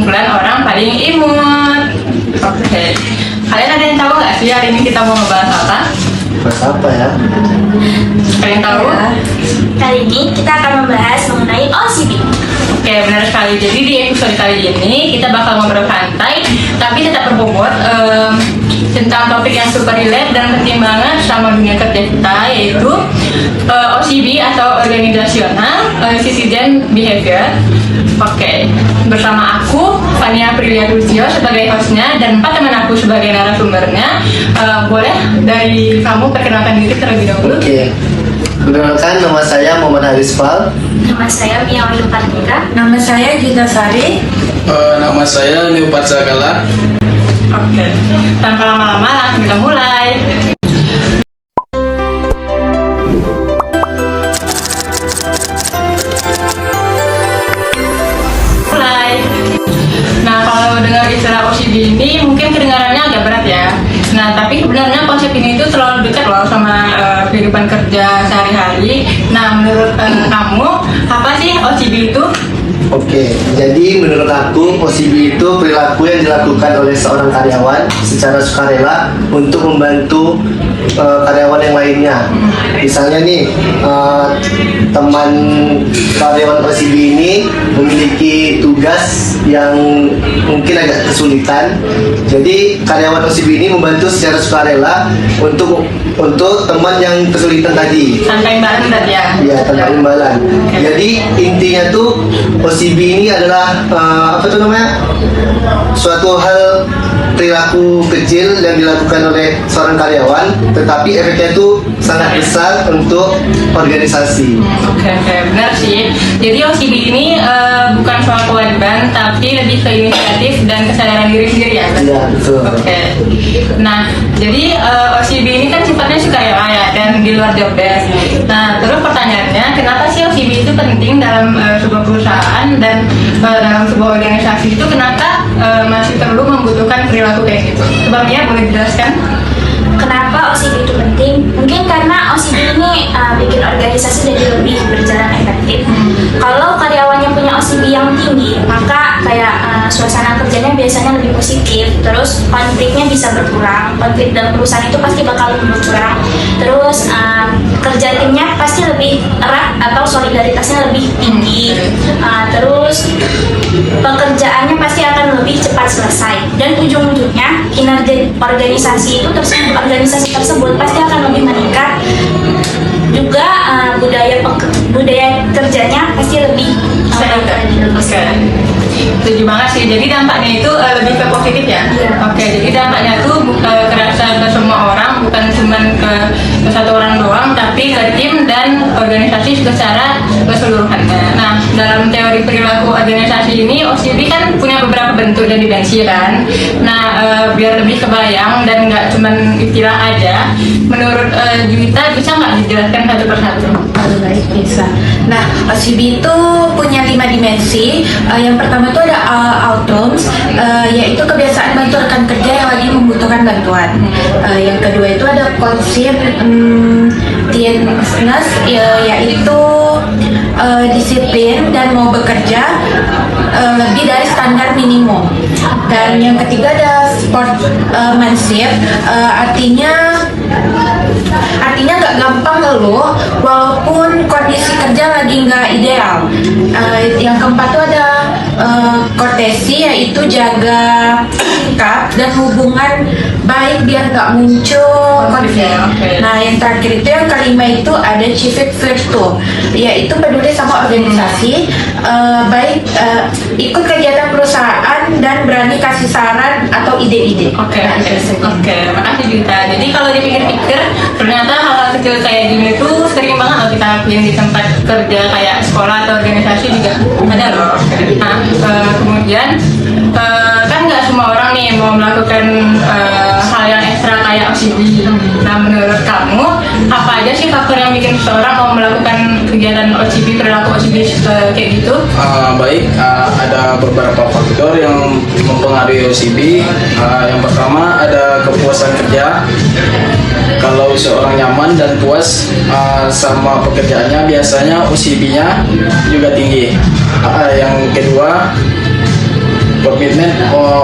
kumpulan orang paling imut. Oke. Kalian ada yang tahu nggak sih hari ini kita mau ngebahas apa? Bahas apa ya? Kalian tahu? Kali ini kita akan membahas mengenai OCB. Oke, benar sekali. Jadi di episode kali ini kita bakal ngobrol santai, tapi tetap berbobot tentang topik yang super relate dan penting banget sama dunia kerja kita, yaitu OCB atau Organizational Citizen Behavior. Oke, bersama aku Fania Aprilia Rusio sebagai hostnya dan 4 teman aku sebagai narasumbernya. Boleh dari kamu perkenalkan diri terlebih dahulu? Oke. Perkenalkan, nama saya Muhammad Haris Fal. Nama saya Mia Olimpatika. Nama saya Gita Sari. Nama saya Niupat Sagala. Oke, tanpa lama-lama langsung kita mulai. Nah, kalau dengar istilah OCB ini mungkin kedengarannya agak berat ya. Nah, tapi sebenarnya konsep ini itu terlalu dekat loh sama kehidupan kerja sehari-hari. Nah, menurut kamu apa sih OCB itu? Oke, jadi menurut aku OCB itu perilaku yang dilakukan oleh seorang karyawan secara sukarela untuk membantu karyawan yang lainnya. Misalnya nih, teman karyawan OCB ini memiliki tugas yang mungkin agak kesulitan. Jadi karyawan OCB ini membantu secara sukarela untuk teman yang kesulitan tadi. Tanpa imbalan berarti ya? Iya, tanpa imbalan. Jadi intinya tuh OCB ini adalah suatu hal perilaku kecil yang dilakukan oleh seorang karyawan, tetapi efeknya itu sangat besar untuk organisasi. Oke, benar sih. Jadi OCB ini bukan soal kewajiban, tapi lebih ke inisiatif dan kesadaran diri sendiri ya? Iya, betul. Oke. Nah, jadi OCB ini kan sifatnya sukarela ya dan di luar job desk. Nah, terus pertanyaannya, kenapa sih OCB itu penting dalam sebuah perusahaan dan dalam sebuah organisasi itu kenapa masih perlu membutuhkan perilaku kayak gitu? Sebabnya boleh dijelaskan? Kenapa OCB itu penting? Mungkin karena OCB ini bikin organisasi jadi lebih berjalan efektif. Kalau karyawannya punya OCB yang tinggi, maka kayak suasana kerjanya biasanya lebih positif. Terus konfliknya bisa berkurang. Konflik dalam perusahaan itu pasti bakal berkurang. Terus kerja timnya pasti lebih erat atau solidaritasnya lebih tinggi. Terus pekerjaannya pasti akan lebih cepat selesai. Dan ujung-ujungnya kinerja organisasi tersebut pasti akan lebih meningkat. Juga budaya kerjanya pasti lebih Setuju banget sih. Jadi dampaknya itu lebih ke positif ya. Iya. Oke, jadi dampaknya tuh kerasa ke semua orang, bukan cuma ke satu orang doang, tapi ke tim dan organisasi secara keseluruhannya. Nah, dalam teori perilaku organisasi ini OCB kan punya beberapa bentuk dan dimensi kan. Nah, biar lebih kebayang dan nggak cuma istilah aja, menurut Juwita bisa nggak dijelaskan satu persatu? Baik, bisa. Nah, OCB itu punya 5 dimensi. Yang pertama itu ada outcomes, yaitu kebiasaan bantu rekan kerja yang lagi membutuhkan bantuan. Yang kedua itu ada conscientiousness, yaitu disiplin dan mau bekerja lebih dari standar minimum. Dan yang ketiga ada sportsmanship, artinya nggak gampang ngeluh walaupun kondisi kerja lagi nggak ideal. Yang keempat tuh ada courtesy, yaitu jaga sikap dan hubungan baik biar nggak muncul konflik. Nah, yang terakhir itu yang kelima itu ada civic virtue, yaitu peduli sama organisasi, baik ikut kegiatan perusahaan dan berani kasih saran atau ide-ide. Oke, makasih Juwita. Jadi kalau dipikir-pikir, ternyata hal-hal kecil kayak gini tuh sering banget loh kita lakuin di tempat kerja kayak sekolah atau organisasi juga ada loh. Nah, kemudian kan nggak semua orang nih mau melakukan hal yang ekstra kayak OCB. Nah, menurut kamu apa aja sih faktor yang bikin seseorang mau melakukan kegiatan OCB, perilaku OCB kayak gitu? Ada beberapa faktor yang mempengaruhi OCB. Yang pertama ada kepuasan kerja. Kalau seorang nyaman dan puas sama pekerjaannya, biasanya OCB-nya juga tinggi. Yang kedua komitmen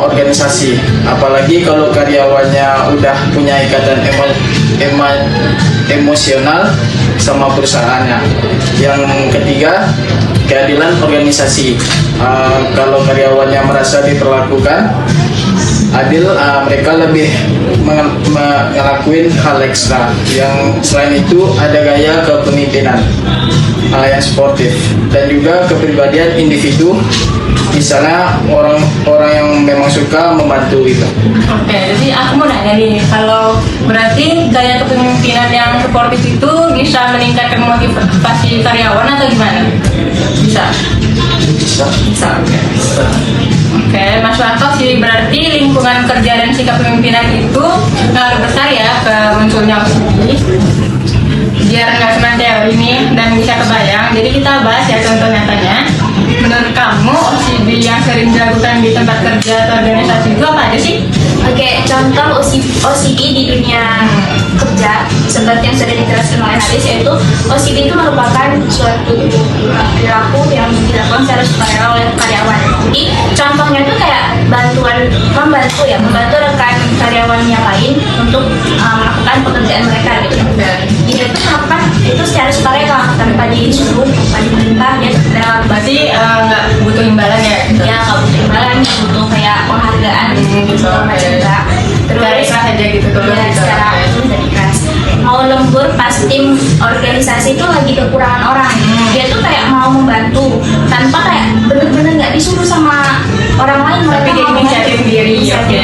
organisasi. Apalagi kalau karyawannya udah punya ikatan emosional sama perusahaannya. Yang ketiga, keadilan organisasi. Kalau karyawannya merasa diperlakukan adil, mereka lebih ngelakuin hal ekstra. Yang selain itu ada gaya kepemimpinan yang sportif dan juga kepribadian individu. Misalnya orang yang memang suka membantu gitu. Oke, jadi aku mau nanya nih, kalau berarti gaya kepemimpinan yang sportif itu bisa meningkatkan motivasi karyawan atau gimana? Bisa? Bisa, oke. Oke, masuk akal sih. Berarti lingkungan kerja dan sikap kepemimpinan itu ngaruh besar ya ke munculnya OCD. Biar nggak cuma teori nih dan bisa kebayang, jadi kita bahas ya contoh nyatanya. Menurut kamu OCD yang sering dilakukan di tempat kerja atau organisasi itu apa aja sih? Oke, contoh OCD di dunia kerja seperti yang sudah dijelaskan oleh Haris, yaitu OCD itu merupakan suatu perilaku yang dilakukan secara sukarela oleh karyawan. Jadi contohnya itu kayak membantu rekan karyawan yang lain untuk melakukan pekerjaan mereka gitu. Dia itu melakukan itu secara sukarela tanpa disuruh, tanpa diperintah, dia rela. Berarti nggak butuh imbalan ya? Ya nggak butuh imbalan, nggak butuh kayak penghargaan gitu macam enggak. Secara ikhlas aja gitu tuh. Ya, secara itu dari ikhlas. Mau lembur pas tim organisasi itu lagi kekurangan orang, dia tuh kayak mau membantu tanpa kayak bener-bener nggak disuruh sama orang lain, Tapi dia mau inisiatif membantu. diri, oke.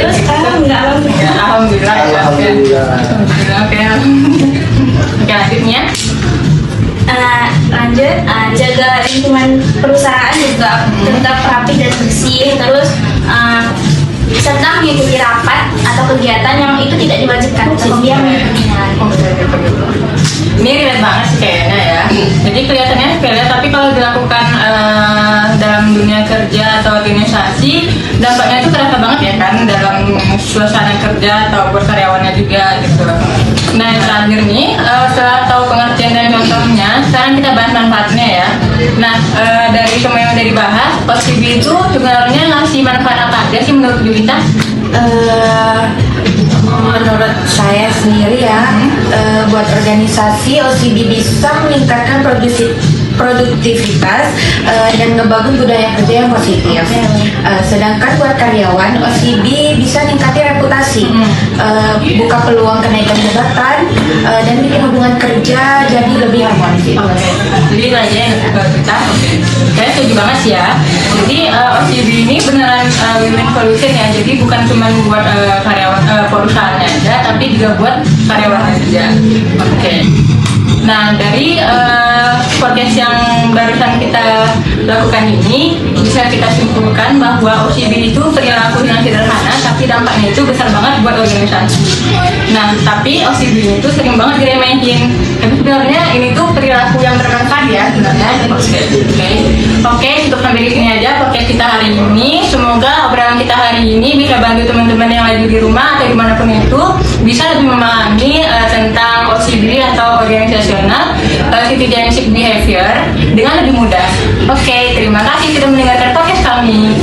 Terus sekarang enggak Ya, alhamdulillah. ya. Alhamdulillah. Alhamdulillah, oke. Oke, lanjutnya. Lanjut, jaga lingkungan perusahaan juga tetap rapi dan bersih. Terus serta mengikuti rapat atau kegiatan yang itu tidak diwajibkan untuk dia mengikutinya. Ini relate banget sih kayaknya ya. Jadi kelihatannya sepele, tapi kalau dilakukan dalam dunia kerja atau organisasi, dampaknya itu terasa banget ya kan dalam suasana kerja atau buat karyawannya juga gitu. Nah yang terakhir nih, setelah tahu pengertian dan contohnya, sekarang kita bahas manfaatnya ya. Nah dari semua yang udah dibahas, OCD itu sebenarnya ngasih manfaat apa aja sih menurut Julita? Menurut saya sendiri ya, buat organisasi OCD bisa meningkatkan produktivitas dan ngebangun budaya kerja yang positif. Sedangkan buat karyawan OCD bisa ningkatin reputasi, buka peluang kenaikan jabatan, dan bikin hubungan kerja jadi lebih harmonis. Oke, jadi itu aja yang kita. Saya setuju banget sih ya. Jadi OCD ini beneran win-win solution ya. Jadi bukan cuma buat karyawan perusahaannya aja, tapi juga buat karyawan juga. Oke. Nah dari podcast yang barusan kita lakukan ini bisa kita simpulkan bahwa OCD itu perilaku yang sederhana tapi dampaknya itu besar banget buat organisasi. Nah tapi OCD itu sering banget diremehin. Tapi sebenarnya ini tuh perilaku yang bermanfaat ya sebenarnya. Oke, cukup sampai di sini aja podcast kita hari ini. Semoga obrolan kita hari ini bisa bantu teman-teman yang lagi di rumah atau dimanapun itu bisa lebih memahami tentang OCD atau organisasional citizenship behavior dengan lebih mudah. Oke, terima kasih sudah mendengarkan podcast kami.